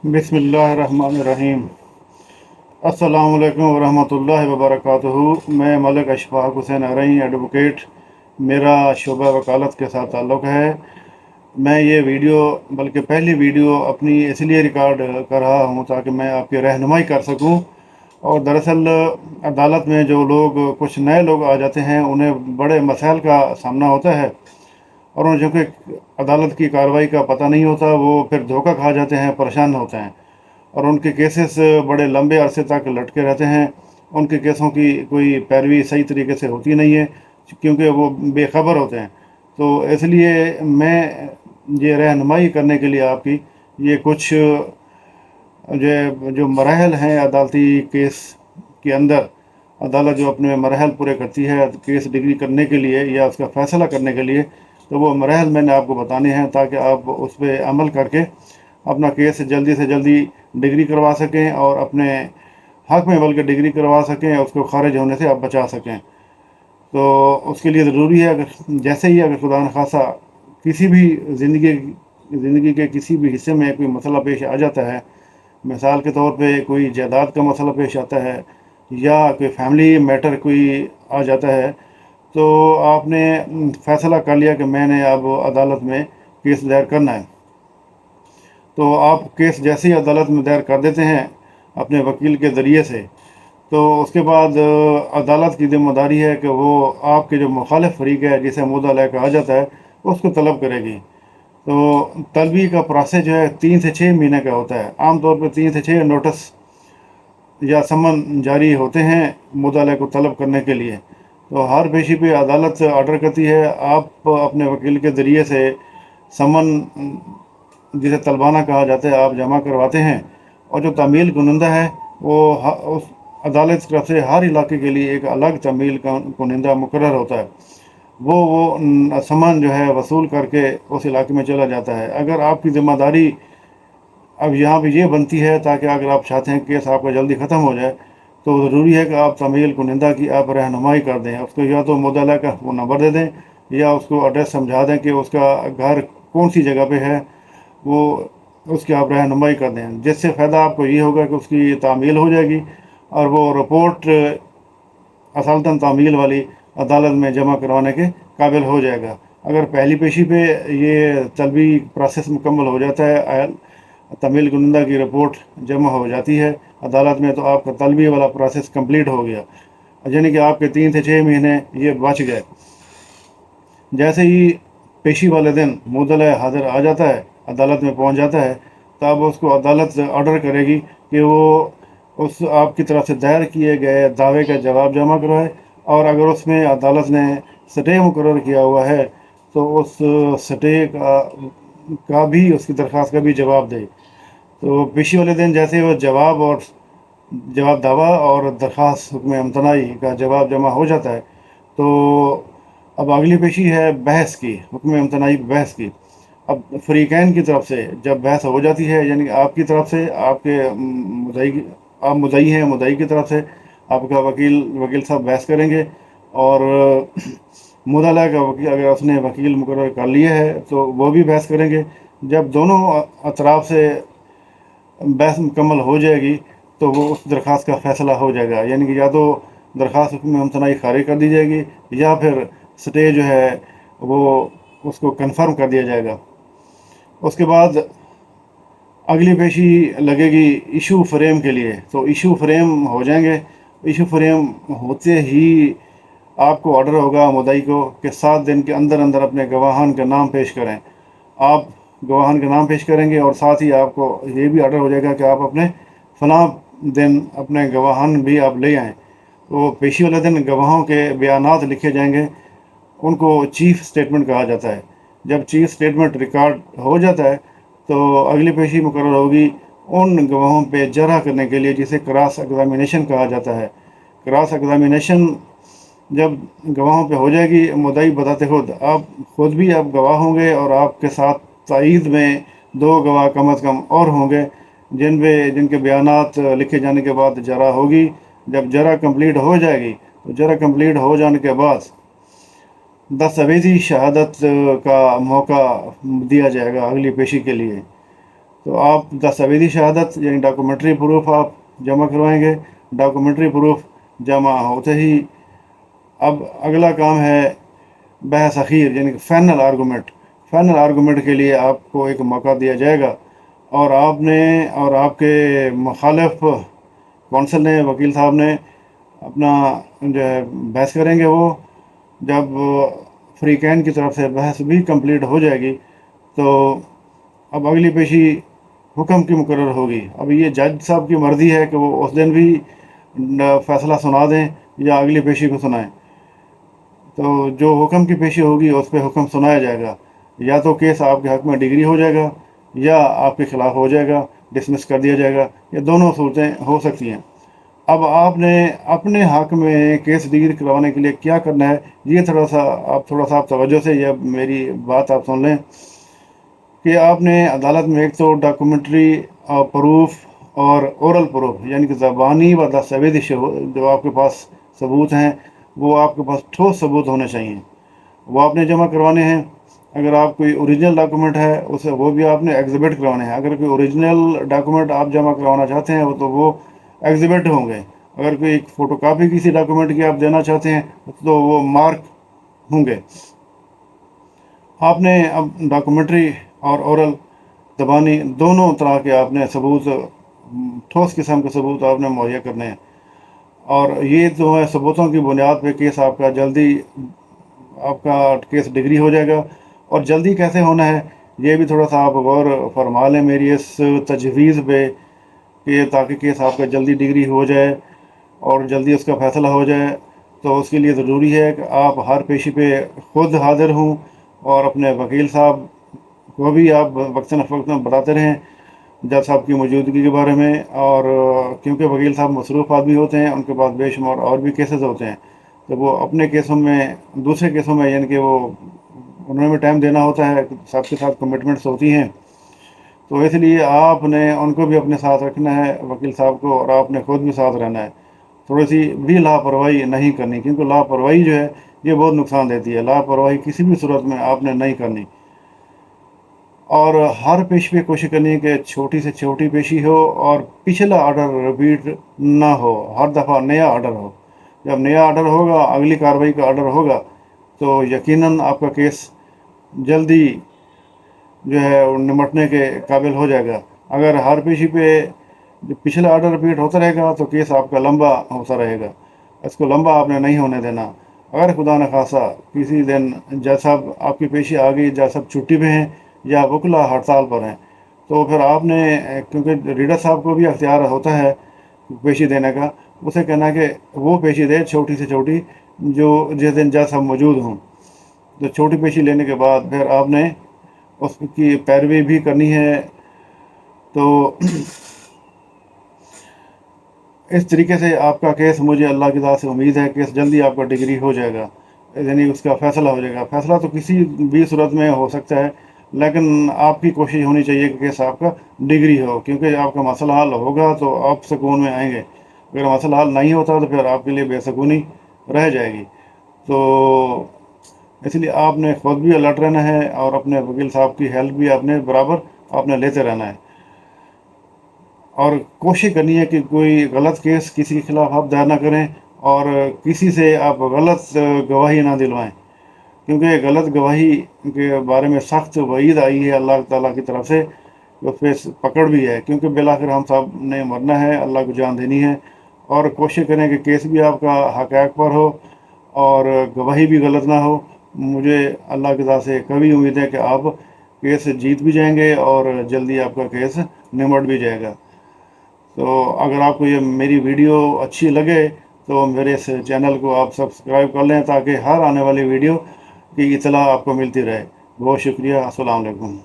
बिस्मिल्लाहिर्रहमानिर्रहीम। अस्सलाम वालेकुम वरहमतुल्लाहि वबरकातुहू। मैं मलिक अशफाक हुसैन अरई एडवोकेट, मेरा शोबा वकालत के साथ ताल्लुक़ है। मैं ये वीडियो बल्कि पहली वीडियो अपनी इसलिए रिकॉर्ड कर रहा हूँ ताकि मैं आपकी रहनुमाई कर सकूँ। और दरअसल अदालत में जो लोग कुछ नए लोग आ जाते हैं उन्हें बड़े मसाइल का सामना होता है, और उन्हें जो कि अदालत की कार्रवाई का पता नहीं होता, वो फिर धोखा खा जाते हैं, परेशान होते हैं, और उनके केसेस बड़े लंबे अरसे तक लटके रहते हैं। उनके केसों की कोई पैरवी सही तरीके से होती नहीं है क्योंकि वो बेखबर होते हैं। तो इसलिए मैं ये रहनुमाई करने के लिए आपकी ये कुछ जो जो मराहल हैं अदालती केस के अंदर, अदालत जो अपने मराहल पूरे करती है केस डिग्री करने के लिए या उसका फ़ैसला करने के लिए, तो वो मराहल मैंने आपको बताने हैं ताकि आप उस पर अमल करके अपना केस जल्दी से जल्दी डिग्री करवा सकें और अपने हक में बल्कि डिग्री करवा सकें, उसको खारिज होने से आप बचा सकें। तो उसके लिए ज़रूरी है, अगर जैसे ही अगर खुदा न खासा किसी भी ज़िंदगी के किसी भी हिस्से में कोई मसला पेश आ जाता है, मिसाल के तौर पे कोई जायदाद का मसला पेश आता है या कोई फैमिली मैटर कोई आ जाता है, तो आपने फ़ैसला कर लिया कि मैंने अब अदालत में केस दायर करना है, तो आप केस जैसे ही अदालत में दायर कर देते हैं अपने वकील के ज़रिए से, तो उसके बाद अदालत की ज़िम्मेदारी है कि वो आपके जो मुखालिफ फरीक है जिसे मुद्दा कहा जाता है उसको तलब करेगी। तो तलबी का प्रोसेस जो है 3 से 6 महीने का होता है। आम तौर पर 3 से 6 नोटिस या समन जारी होते हैं मुद्दा को तलब करने के लिए। तो हर पेशी पे अदालत ऑर्डर करती है, आप अपने वकील के ज़रिए से समन जिसे तलबाना कहा जाता है आप जमा करवाते हैं, और जो तमील कुनिंदा है वो उस अदालत की तरफ से हर इलाके के लिए एक अलग तमील कुनिंदा मुकर्रर होता है। वो समन जो है वसूल करके उस इलाके में चला जाता है। अगर आपकी ज़िम्मेदारी अब यहाँ पे ये बनती है, ताकि अगर आप चाहते हैं केस आपका जल्दी ख़त्म हो जाए, तो ज़रूरी है कि आप तमील कुनिंदा की आप रहनुमाई कर दें। उसको या तो मुद्दला का वो नंबर दे दें या उसको एड्रेस समझा दें कि उसका घर कौन सी जगह पे है, वो उसकी आप रहनुमाई कर दें, जिससे फ़ायदा आपको ये होगा कि उसकी तामील हो जाएगी और वो रिपोर्ट असलतन तामील वाली अदालत में जमा करवाने के काबिल हो जाएगा। अगर पहली पेशी पे ये तलबी प्रोसेस मुकम्मल हो जाता है, तमील कुनिंदा की रिपोर्ट जमा हो जाती है अदालत में, तो आपका तलबी वाला प्रोसेस कंप्लीट हो गया, यानी कि आपके 3 से 6 महीने ये बच गए। जैसे ही पेशी वाले दिन मुद्दला हाजिर आ जाता है, अदालत में पहुंच जाता है, तब उसको अदालत ऑर्डर करेगी कि वो उस आपकी तरफ से दायर किए गए दावे का जवाब जमा करवाए, और अगर उसमें अदालत ने स्टे मुकर्रर किया हुआ है तो उस स्टे का भी उसकी दरख्वास्त का भी जवाब दे। तो पेशी वाले दिन जैसे वो जवाब दावा और दरख्वास्त हुक्म अमतनाई का जवाब जमा हो जाता है, तो अब अगली पेशी है बहस की, हुक्म अमतनाई बहस की। अब फ़रीक़ैन की तरफ से जब बहस हो जाती है, यानी कि आपकी तरफ से आपके आप मुद्दई हैं, मुद्दई की तरफ से आपका वकील साहब बहस करेंगे, और मुद्दला का वकील अगर उसने वकील मुकर्रर कर लिया है तो वो भी बहस करेंगे। जब दोनों अतराफ से बहस मुकम्मल हो जाएगी तो वो उस दरख्वास्त का फ़ैसला हो जाएगा, यानी कि या तो दरख्वास्त हुक्म अमतनाई खारिज कर दी जाएगी या फिर स्टे जो है वो उसको कन्फर्म कर दिया जाएगा। उसके बाद अगली पेशी लगेगी इशू फ्रेम के लिए। तो इशू फ्रेम हो जाएंगे, इशू फ्रेम होते ही आपको ऑर्डर होगा मुद्दई को कि 7 दिन के अंदर अंदर अपने गवाहान का नाम पेश करें। आप गवाहान का नाम पेश करेंगे और साथ ही आपको ये भी ऑर्डर हो जाएगा कि आप अपने फ़लाँ दिन अपने गवाहान भी आप ले आएँ। तो पेशी वाले दिन गवाहों के बयानात लिखे जाएंगे, उनको चीफ़ स्टेटमेंट कहा जाता है। जब चीफ़ स्टेटमेंट रिकॉर्ड हो जाता है तो अगली पेशी मुकर्रर होगी उन गवाहों पे जरह करने के लिए, जिसे क्रॉस एग्ज़ामिनेशन कहा जाता है। क्रॉस एग्ज़ामिनेशन जब गवाहों पे हो जाएगी, मुद्दई बताते खुद भी आप गवाह होंगे और आपके साथ तायीद में 2 गवाह कम अज़ कम और होंगे जिनके बयानात लिखे जाने के बाद जरा होगी। जब जरा कंप्लीट हो जाएगी तो जरा कंप्लीट हो जाने के बाद दस्तावेज़ी शहादत का मौका दिया जाएगा अगली पेशी के लिए। تو آپ دستاویزی شہادت یعنی ڈاکومنٹری پروف آپ جمع کروائیں گے. ڈاکومنٹری پروف جمع ہوتے ہی اب اگلا کام ہے بحث اخیر یعنی کہ فائنل آرگومنٹ. فائنل آرگومنٹ کے لیے آپ کو ایک موقع دیا جائے گا اور آپ نے اور آپ کے مخالف کونسل نے, وکیل صاحب نے اپنا جو ہے بحث کریں گے. وہ جب فریقین کی طرف سے بحث بھی کمپلیٹ ہو جائے گی تو اب اگلی پیشی حکم کی مقرر ہوگی. اب یہ جج صاحب کی مرضی ہے کہ وہ اس دن بھی فیصلہ سنا دیں یا اگلی پیشی کو سنائیں. تو جو حکم کی پیشی ہوگی اس پہ حکم سنایا جائے گا. یا تو کیس آپ کے حق میں ڈگری ہو جائے گا یا آپ کے خلاف ہو جائے گا, ڈسمس کر دیا جائے گا. یہ دونوں صورتیں ہو سکتی ہیں. اب آپ نے اپنے حق میں کیس ڈگری کروانے کے لیے کیا کرنا ہے, یہ تھوڑا سا آپ توجہ سے یہ میری بات آپ سن لیں کہ آپ نے عدالت میں ایک تو ڈاکومنٹری پروف اور اورل پروف یعنی کہ زبانی و دستاویزی جو آپ کے پاس ثبوت ہیں وہ آپ کے پاس ٹھوس ثبوت ہونے چاہیے, وہ آپ نے جمع کروانے ہیں. اگر آپ کوئی اوریجنل ڈاکومنٹ ہے اسے وہ بھی آپ نے ایگزیبٹ کروانے ہیں. اگر کوئی اوریجنل ڈاکومنٹ آپ جمع کروانا چاہتے ہیں تو وہ ایگزیبٹ ہوں گے. اگر کوئی ایک فوٹو کاپی کسی ڈاکومنٹ کی آپ دینا چاہتے ہیں تو وہ مارک ہوں گے. آپ نے اب ڈاکومنٹری اور اورل زبانی دونوں طرح کے آپ نے ثبوت, ٹھوس قسم کے ثبوت آپ نے مہیا کرنے ہیں. اور یہ جو ہے ثبوتوں کی بنیاد پہ کیس آپ کا جلدی آپ کا کیس ڈگری ہو جائے گا. اور جلدی کیسے ہونا ہے یہ بھی تھوڑا سا آپ غور فرما لیں میری اس تجویز پہ کہ تاکہ کیس آپ کا جلدی ڈگری ہو جائے اور جلدی اس کا فیصلہ ہو جائے. تو اس کے لیے ضروری ہے کہ آپ ہر پیشی پہ خود حاضر ہوں اور اپنے وکیل صاحب کو بھی آپ وقتاً فوقتاً بتاتے رہیں جج صاحب کی موجودگی کے بارے میں. اور کیونکہ وکیل صاحب مصروف آدمی ہوتے ہیں, ان کے پاس بے شمار اور بھی کیسز ہوتے ہیں, تو وہ اپنے کیسوں میں دوسرے کیسوں میں یعنی کہ وہ انہوں نے ٹائم دینا ہوتا ہے, ساتھ کے ساتھ کمٹمنٹس ہوتی ہیں. تو اس لیے آپ نے ان کو بھی اپنے ساتھ رکھنا ہے وکیل صاحب کو, اور آپ نے خود بھی ساتھ رہنا ہے. تھوڑی سی بھی لاپرواہی نہیں کرنی, کیونکہ لاپرواہی جو ہے یہ بہت نقصان دیتی ہے. لاپرواہی کسی بھی صورت میں آپ نے نہیں کرنی. اور ہر پیشی پہ کوشش کرنی ہے کہ چھوٹی سے چھوٹی پیشی ہو اور پچھلا آرڈر رپیٹ نہ ہو, ہر دفعہ نیا آرڈر ہو. جب نیا آرڈر ہوگا, اگلی کارروائی کا آرڈر ہوگا, تو یقیناً آپ کا کیس جلدی جو ہے نمٹنے کے قابل ہو جائے گا. اگر ہر پیشی پہ جو پچھلا آرڈر رپیٹ ہوتا رہے گا تو کیس آپ کا لمبا ہوتا رہے گا. اس کو لمبا آپ نے نہیں ہونے دینا. اگر خدا نخواستہ کسی دن جج صاحب آپ کی پیشی آ گئی, جج صاحب چھٹی پہ ہیں یا وکلا ہڑتال پر ہیں, تو پھر آپ نے, کیونکہ ریڈر صاحب کو بھی اختیار ہوتا ہے پیشی دینے کا, اسے کہنا ہے کہ وہ پیشی دے چھوٹی سے چھوٹی جو جس دن جج صاحب موجود ہوں. تو چھوٹی پیشی لینے کے بعد پھر آپ نے اس کی پیروی بھی کرنی ہے. تو اس طریقے سے آپ کا کیس, مجھے اللہ کی ذات سے امید ہے کیس جلدی آپ کا ڈگری ہو جائے گا, یعنی اس کا فیصلہ ہو جائے گا. فیصلہ تو کسی بھی صورت میں ہو سکتا ہے, لیکن آپ کی کوشش ہونی چاہیے کہ کیس آپ کا ڈگری ہو, کیونکہ آپ کا مسئلہ حل ہوگا تو آپ سکون میں آئیں گے. اگر مسئلہ حل نہیں ہوتا تو پھر آپ کے لیے بے سکونی رہ جائے گی. تو اس لیے آپ نے خود بھی الرٹ رہنا ہے اور اپنے وکیل صاحب کی ہیلپ بھی آپ نے برابر آپ نے لیتے رہنا ہے. اور کوشش کرنی ہے کہ کوئی غلط کیس کسی کے خلاف آپ دائر نہ کریں اور کسی سے آپ غلط گواہی نہ دلوائیں, کیونکہ غلط گواہی کے بارے میں سخت وعید آئی ہے اللہ تعالیٰ کی طرف سے, اس پہ پکڑ بھی ہے. کیونکہ بالآخر ہم سب نے مرنا ہے, اللہ کو جان دینی ہے. اور کوشش کریں کہ کیس بھی آپ کا حقائق پر ہو اور گواہی بھی غلط نہ ہو. مجھے اللہ کی ذات سے کبھی امید ہے کہ آپ کیس جیت بھی جائیں گے اور جلدی آپ کا کیس نمٹ بھی جائے گا. تو اگر آپ کو یہ میری ویڈیو اچھی لگے تو میرے اس چینل کو آپ سبسکرائب کر لیں تاکہ ہر آنے والی ویڈیو کی اطلاع آپ کو ملتی رہے. بہت شکریہ. السلام علیکم.